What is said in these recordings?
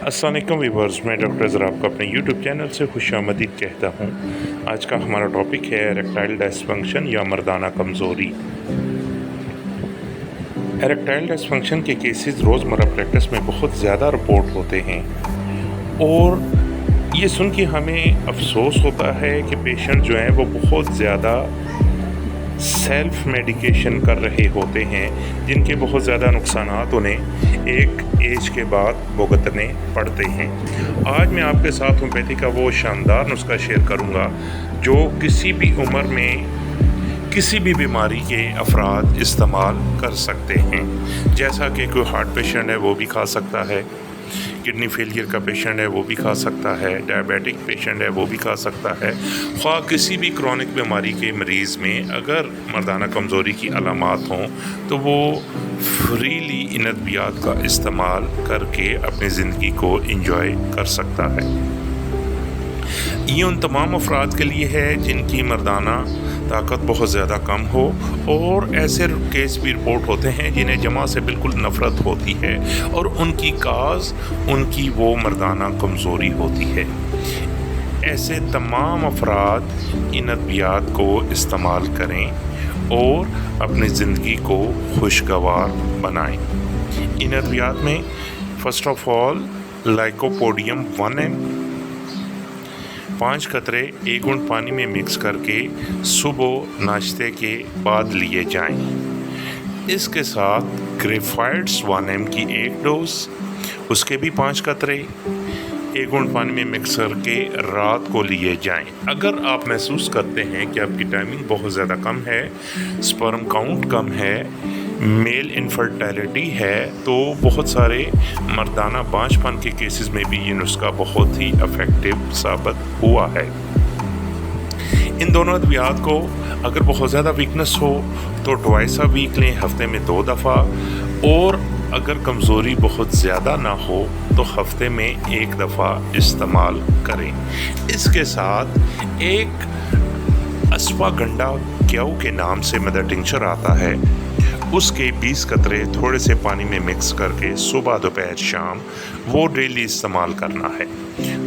अस्सलाम वालेकुम व्यूअर्स, मैं डॉक्टर ज़रा आपको अपने यूट्यूब चैनल से खुशामदीद कहता हूँ। आज का हमारा टॉपिक है एरेक्टाइल डिसफंक्शन या मर्दाना कमज़ोरी। एरेक्टाइल डिसफंक्शन के केसेस रोज़मर्रा प्रैक्टिस में बहुत ज़्यादा रिपोर्ट होते हैं और ये सुन के हमें अफसोस होता है कि पेशेंट जो हैं वो बहुत ज़्यादा सेल्फ मेडिकेशन कर रहे होते हैं, जिनके बहुत ज़्यादा नुकसानात उन्हें एक एज के बाद भुगतने पड़ते हैं। आज मैं आपके साथ होम्योपैथी का वो शानदार नुस्खा शेयर करूंगा जो किसी भी उम्र में किसी भी बीमारी के अफराद इस्तेमाल कर सकते हैं। जैसा कि कोई हार्ट पेशेंट है वो भी खा सकता है, किडनी फेलियर का पेशेंट है वो भी खा सकता है, डायबिटिक पेशेंट है वो भी खा सकता है। ख्वाह किसी भी क्रॉनिक बीमारी के मरीज़ में अगर मर्दाना कमज़ोरी की अलामात हों तो वो फ्रीली इन अद्वियात का इस्तेमाल करके अपनी ज़िंदगी को इंजॉय कर सकता है। ये उन तमाम अफराद के लिए है जिनकी मर्दाना ताकत बहुत ज़्यादा कम हो और ऐसे केस भी रिपोर्ट होते हैं जिन्हें जमा से बिल्कुल नफ़रत होती है और उनकी काज उनकी वो मर्दाना कमज़ोरी होती है। ऐसे तमाम अफराद इन अद्वियात को इस्तेमाल करें और अपनी ज़िंदगी को खुशगवार बनाएं। इन अद्वियात में first of all lycopodium 1 mg 5 कतरे 1 घूंट पानी में मिक्स करके सुबह नाश्ते के बाद लिए जाएं। इसके साथ ग्रेफाइट्स 1 mg की 1 डोज, उसके भी 5 कतरे 1 घूंट पानी में मिक्स करके रात को लिए जाएं। अगर आप महसूस करते हैं कि आपकी टाइमिंग बहुत ज़्यादा कम है, स्पर्म काउंट कम है, मेल इनफर्टिलिटी है, तो बहुत सारे मर्दाना बांझपन के केसेस में भी ये नुस्खा बहुत ही इफ़ेक्टिव साबित हुआ है। इन दोनों अद्वियात को अगर बहुत ज़्यादा वीकनेस हो तो ट्वाइस अ वीक लें, हफ्ते में 2 दफ़ा, और अगर कमज़ोरी बहुत ज़्यादा ना हो तो हफ्ते में 1 दफ़ा इस्तेमाल करें। इसके साथ एक अश्वगंधा क्याऊ के नाम से मदर टिंचर आता है, उसके 20 कतरे थोड़े से पानी में मिक्स करके सुबह दोपहर शाम वो डेली इस्तेमाल करना है।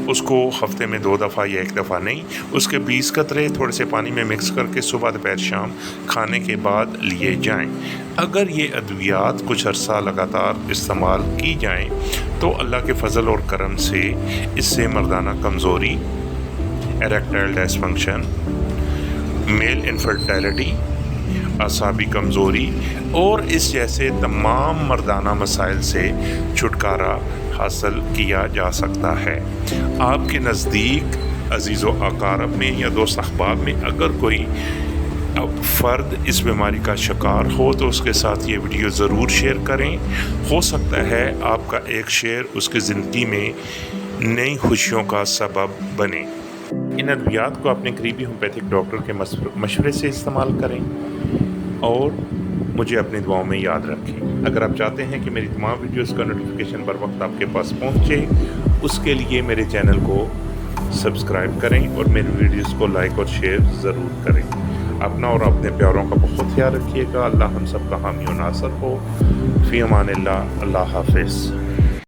उसको हफ्ते में 2 दफ़ा या 1 दफ़ा नहीं, उसके 20 कतरे थोड़े से पानी में मिक्स करके सुबह दोपहर शाम खाने के बाद लिए जाएं। अगर ये अद्वियात कुछ अरसा लगातार इस्तेमाल की जाएं तो अल्लाह के फजल और करम से इससे मर्दाना कमज़ोरी, एरेक्टाइल डिसफंक्शन, मेल इनफर्टिलिटी, असाबी कमज़ोरी और इस जैसे तमाम मर्दाना मसाइल से छुटकारा हासिल किया जा सकता है। आपके नज़दीक अजीज़ व अकारब में या दोस्त अहबाब में अगर कोई फ़र्द इस बीमारी का शिकार हो तो उसके साथ ये वीडियो ज़रूर शेयर करें। हो सकता है आपका एक शेयर उसकी ज़िंदगी में नई खुशियों का सबब बने। इन अद्वियात को अपने करीबी होम्योपैथिक डॉक्टर के मशवरे से इस्तेमाल करें और मुझे अपनी दुआओं में याद रखें। अगर आप चाहते हैं कि मेरी तमाम वीडियोस का नोटिफिकेशन बर वक्त आपके पास पहुंचे, उसके लिए मेरे चैनल को सब्सक्राइब करें और मेरे वीडियोस को लाइक और शेयर ज़रूर करें। अपना और अपने प्यारों का बहुत ख्याल रखिएगा। अल्लाह हम सब का हामी और नासर हो। फ़ी अमानिल्लाह। अल्लाह हाफ़िज़।